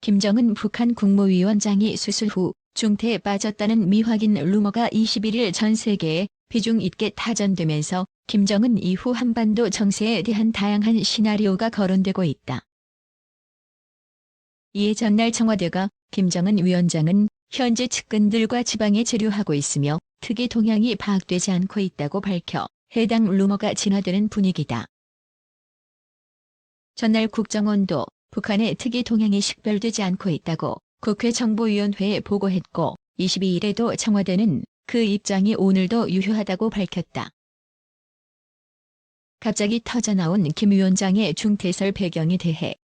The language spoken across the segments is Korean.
김정은 북한 국무위원장이 수술 후 중태에 빠졌다는 미확인 루머가 21일 전 세계에 비중 있게 타전되면서 김정은 이후 한반도 정세에 대한 다양한 시나리오가 거론되고 있다. 이에 전날 청와대가 김정은 위원장은 현재 측근들과 지방에 체류하고 있으며 특이 동향이 파악되지 않고 있다고 밝혀 해당 루머가 진화되는 분위기다. 전날 국정원도 북한의 특이 동향이 식별되지 않고 있다고 국회 정보위원회에 보고했고 22일에도 청와대는 그 입장이 오늘도 유효하다고 밝혔다. 갑자기 터져나온 김 위원장의 중퇴설 배경에 대해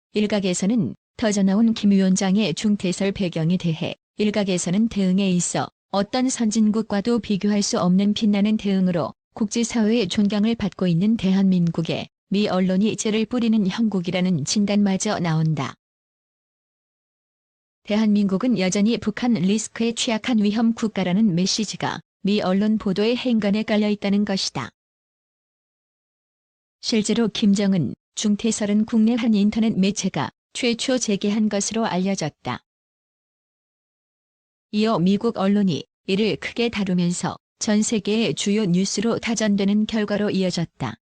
일각에서는 대응에 있어 어떤 선진국과도 비교할 수 없는 빛나는 대응으로 국제사회의 존경을 받고 있는 대한민국에 미 언론이 째를 뿌리는 형국이라는 진단마저 나온다. 대한민국은 여전히 북한 리스크에 취약한 위험 국가라는 메시지가 미 언론 보도의 행간에 깔려 있다는 것이다. 실제로 김정은 중퇴설은 국내 한 인터넷 매체가 최초 제기한 것으로 알려졌다. 이어 미국 언론이 이를 크게 다루면서 전 세계의 주요 뉴스로 다전되는 결과로 이어졌다.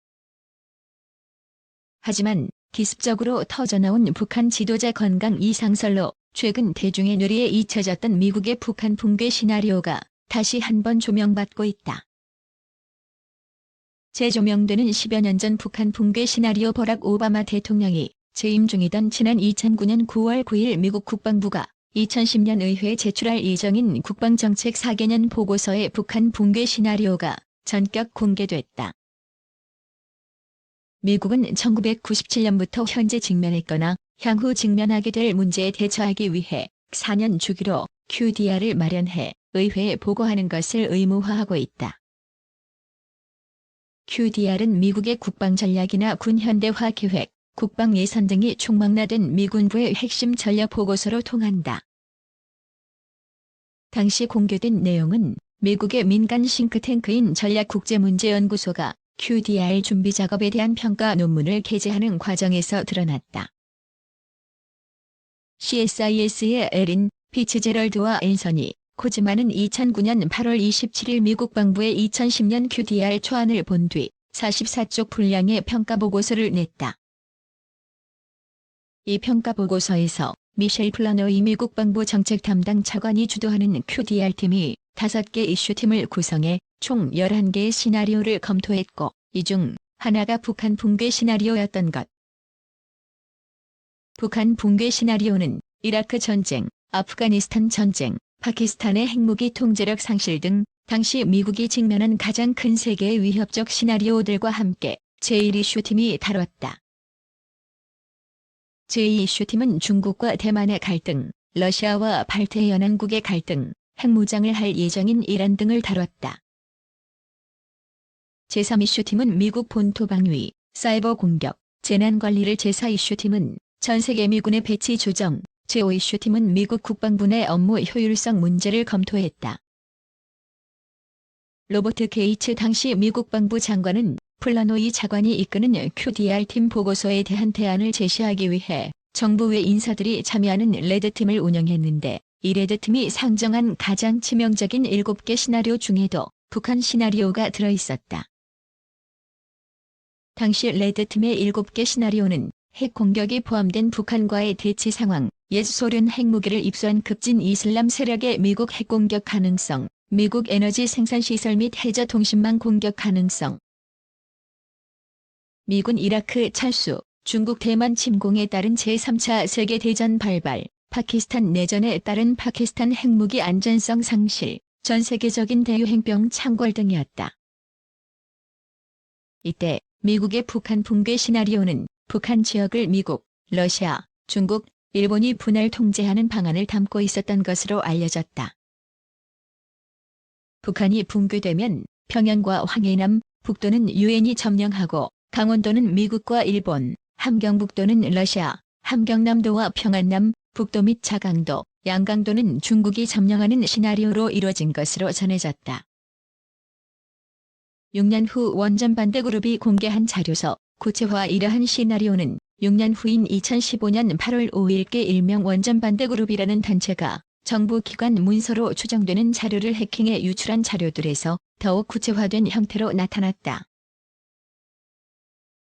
하지만 기습적으로 터져나온 북한 지도자 건강 이상설로 최근 대중의 뇌리에 잊혀졌던 미국의 북한 붕괴 시나리오가 다시 한번 조명받고 있다. 재조명되는 10여 년 전 북한 붕괴 시나리오. 버락 오바마 대통령이 재임 중이던 지난 2009년 9월 9일 미국 국방부가 2010년 의회에 제출할 예정인 국방정책 4개년 보고서의 북한 붕괴 시나리오가 전격 공개됐다. 미국은 1997년부터 현재 직면했거나 향후 직면하게 될 문제에 대처하기 위해 4년 주기로 QDR을 마련해 의회에 보고하는 것을 의무화하고 있다. QDR은 미국의 국방전략이나 군 현대화 계획, 국방 예산 등이 총망라된 미군부의 핵심 전략 보고서로 통한다. 당시 공개된 내용은 미국의 민간 싱크탱크인 전략국제문제연구소가 QDR 준비 작업에 대한 평가 논문을 게재하는 과정에서 드러났다. CSIS의 에린 피츠제럴드와 앤서니 코즈만은 2009년 8월 27일 미국 국방부의 2010년 QDR 초안을 본 뒤 44쪽 분량의 평가 보고서를 냈다. 이 평가 보고서에서 미셸 플라노이 미국 국방부 정책 담당 차관이 주도하는 QDR팀이 5개 이슈팀을 구성해 총 11개의 시나리오를 검토했고 이 중 하나가 북한 붕괴 시나리오였던 것. 북한 붕괴 시나리오는 이라크 전쟁, 아프가니스탄 전쟁, 파키스탄의 핵무기 통제력 상실 등 당시 미국이 직면한 가장 큰 세계의 위협적 시나리오들과 함께 제1이슈팀이 다뤘다. 제2이슈팀은 중국과 대만의 갈등, 러시아와 발트해연안국의 갈등, 핵무장을 할 예정인 이란 등을 다뤘다. 제3이슈팀은 미국 본토 방위, 사이버 공격, 재난관리를 제4이슈팀은 전세계 미군의 배치 조정, 제5이슈팀은 미국 국방부 내 업무 효율성 문제를 검토했다. 로버트 게이츠 당시 미국 국방부 장관은 플라노이 차관이 이끄는 QDR팀 보고서에 대한 대안을 제시하기 위해 정부 외 인사들이 참여하는 레드팀을 운영했는데 이 레드팀이 상정한 가장 치명적인 7개 시나리오 중에도 북한 시나리오가 들어있었다. 당시 레드팀의 7개 시나리오는 핵 공격이 포함된 북한과의 대치 상황, 옛 소련 핵무기를 입수한 급진 이슬람 세력의 미국 핵 공격 가능성, 미국 에너지 생산시설 및 해저 통신망 공격 가능성, 미군 이라크 철수, 중국 대만 침공에 따른 제3차 세계대전 발발, 파키스탄 내전에 따른 파키스탄 핵무기 안전성 상실, 전 세계적인 대유행병 창궐 등이었다. 이때 미국의 북한 붕괴 시나리오는 북한 지역을 미국, 러시아, 중국, 일본이 분할 통제하는 방안을 담고 있었던 것으로 알려졌다. 북한이 붕괴되면 평양과 황해남, 북도는 유엔이 점령하고 강원도는 미국과 일본, 함경북도는 러시아, 함경남도와 평안남, 북도 및 자강도, 양강도는 중국이 점령하는 시나리오로 이뤄진 것으로 전해졌다. 6년 후 원전 반대그룹이 공개한 자료서 구체화 이러한 시나리오는 6년 후인 2015년 8월 5일께 일명 원전반대그룹이라는 단체가 정부 기관 문서로 추정되는 자료를 해킹해 유출한 자료들에서 더욱 구체화된 형태로 나타났다.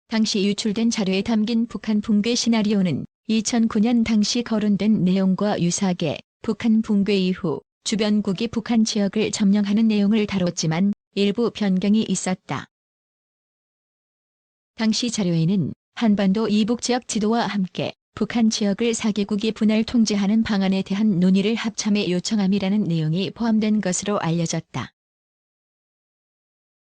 당시 유출된 자료에 담긴 북한 붕괴 시나리오는 2009년 당시 거론된 내용과 유사하게 북한 붕괴 이후 주변국이 북한 지역을 점령하는 내용을 다뤘지만 일부 변경이 있었다. 당시 자료에는 한반도 이북 지역 지도와 함께 북한 지역을 4개국이 분할 통제하는 방안에 대한 논의를 합참에 요청함이라는 내용이 포함된 것으로 알려졌다.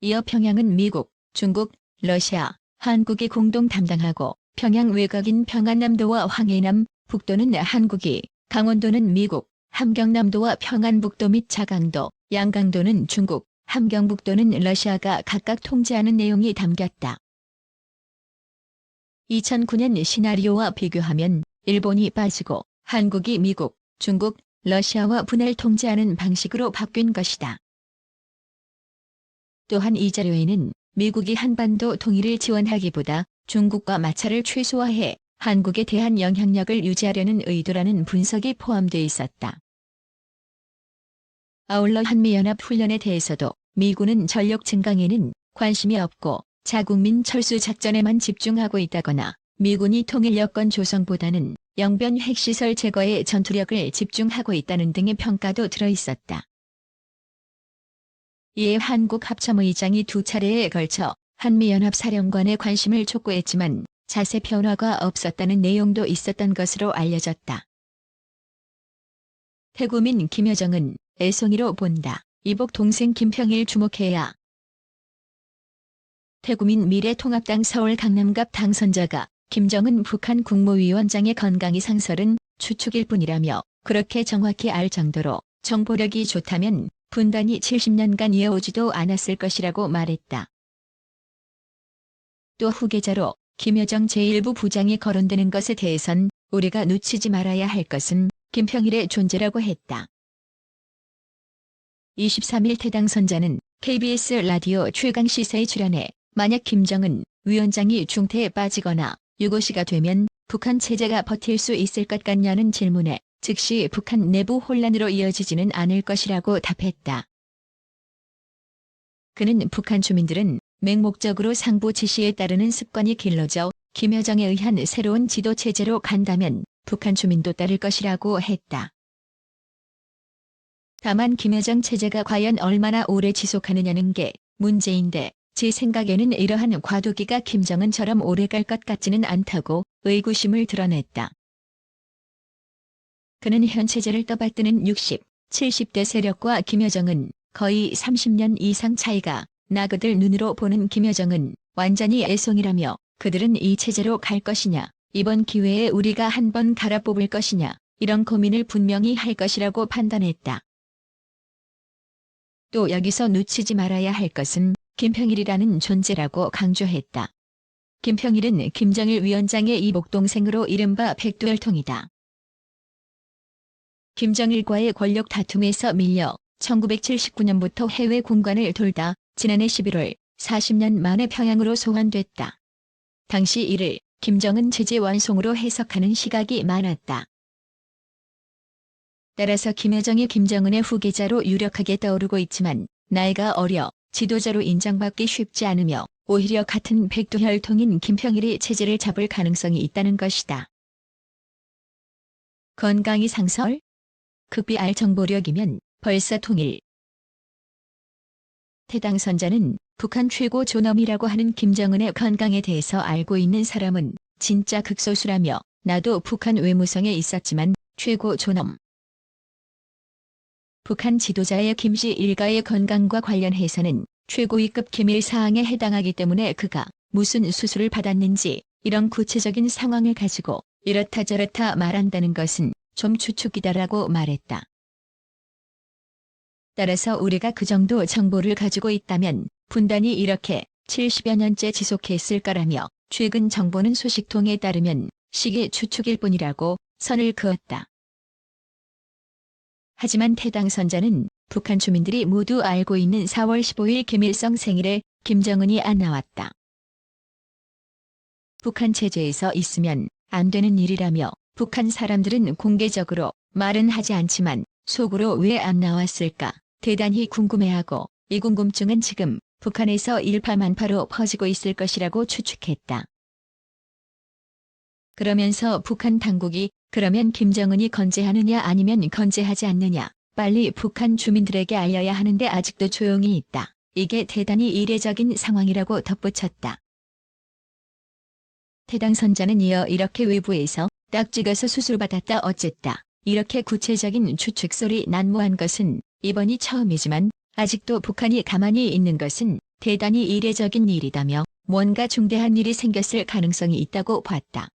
이어 평양은 미국, 중국, 러시아, 한국이 공동 담당하고 평양 외곽인 평안남도와 황해남, 북도는 한국이, 강원도는 미국, 함경남도와 평안북도 및 자강도, 양강도는 중국, 함경북도는 러시아가 각각 통제하는 내용이 담겼다. 2009년 시나리오와 비교하면 일본이 빠지고 한국이 미국, 중국, 러시아와 분할 통제하는 방식으로 바뀐 것이다. 또한 이 자료에는 미국이 한반도 통일을 지원하기보다 중국과 마찰을 최소화해 한국에 대한 영향력을 유지하려는 의도라는 분석이 포함되어 있었다. 아울러 한미연합훈련에 대해서도 미군은 전력 증강에는 관심이 없고 자국민 철수 작전에만 집중하고 있다거나 미군이 통일 여건 조성보다는 영변 핵시설 제거에 전투력을 집중하고 있다는 등의 평가도 들어있었다. 이에 한국 합참의장이 2차례에 걸쳐 한미연합 사령관의 관심을 촉구했지만 자세 변화가 없었다는 내용도 있었던 것으로 알려졌다. 태구민 김여정은 애송이로 본다. 이복 동생 김평일 주목해야. 태구민 미래통합당 서울 강남갑 당선자가 김정은 북한 국무위원장의 건강이 상설은 추측일 뿐이라며 그렇게 정확히 알 정도로 정보력이 좋다면 분단이 70년간 이어오지도 않았을 것이라고 말했다. 또 후계자로 김여정 제1부 부장이 거론되는 것에 대해선 우리가 놓치지 말아야 할 것은 김평일의 존재라고 했다. 23일 태당선자는 KBS 라디오 최강시사에 출연해 만약 김정은 위원장이 중태에 빠지거나 유고시가 되면 북한 체제가 버틸 수 있을 것 같냐는 질문에 즉시 북한 내부 혼란으로 이어지지는 않을 것이라고 답했다. 그는 북한 주민들은 맹목적으로 상부 지시에 따르는 습관이 길러져 김여정에 의한 새로운 지도 체제로 간다면 북한 주민도 따를 것이라고 했다. 다만 김여정 체제가 과연 얼마나 오래 지속하느냐는 게 문제인데 제 생각에는 이러한 과도기가 김정은처럼 오래 갈 것 같지는 않다고 의구심을 드러냈다. 그는 현 체제를 떠받드는 60, 70대 세력과 김여정은 거의 30년 이상 차이가 나 그들 눈으로 보는 김여정은 완전히 애송이라며 그들은 이 체제로 갈 것이냐, 이번 기회에 우리가 한번 갈아 뽑을 것이냐, 이런 고민을 분명히 할 것이라고 판단했다. 또 여기서 놓치지 말아야 할 것은 김평일이라는 존재라고 강조했다. 김평일은 김정일 위원장의 이복동생으로 이른바 백두혈통이다. 김정일과의 권력 다툼에서 밀려 1979년부터 해외 공관을 돌다 지난해 11월 40년 만에 평양으로 소환됐다. 당시 이를 김정은 체제 완성으로 해석하는 시각이 많았다. 따라서 김여정이 김정은의 후계자로 유력하게 떠오르고 있지만 나이가 어려 지도자로 인정받기 쉽지 않으며 오히려 같은 백두혈통인 김평일이 체제를 잡을 가능성이 있다는 것이다. 건강이 상설? 극비알 정보력이면 벌써 통일. 태당선자는 북한 최고 존엄이라고 하는 김정은의 건강에 대해서 알고 있는 사람은 진짜 극소수라며 나도 북한 외무성에 있었지만 최고 존엄. 북한 지도자의 김씨 일가의 건강과 관련해서는 최고위급 기밀 사항에 해당하기 때문에 그가 무슨 수술을 받았는지 이런 구체적인 상황을 가지고 이렇다 저렇다 말한다는 것은 좀 추측이다라고 말했다. 따라서 우리가 그 정도 정보를 가지고 있다면 분단이 이렇게 70여 년째 지속했을 거라며 최근 정보는 소식통에 따르면 시기 추측일 뿐이라고 선을 그었다. 하지만 태당선자는 북한 주민들이 모두 알고 있는 4월 15일 김일성 생일에 김정은이 안 나왔다. 북한 체제에서 있으면 안 되는 일이라며 북한 사람들은 공개적으로 말은 하지 않지만 속으로 왜 안 나왔을까 대단히 궁금해하고 이 궁금증은 지금 북한에서 일파만파로 퍼지고 있을 것이라고 추측했다. 그러면서 북한 당국이 그러면 김정은이 건재하느냐 아니면 건재하지 않느냐 빨리 북한 주민들에게 알려야 하는데 아직도 조용히 있다. 이게 대단히 이례적인 상황이라고 덧붙였다. 해당 선자는 이어 이렇게 외부에서 딱 찍어서 수술받았다 어쨌다. 이렇게 구체적인 추측설이 난무한 것은 이번이 처음이지만 아직도 북한이 가만히 있는 것은 대단히 이례적인 일이다며 뭔가 중대한 일이 생겼을 가능성이 있다고 봤다.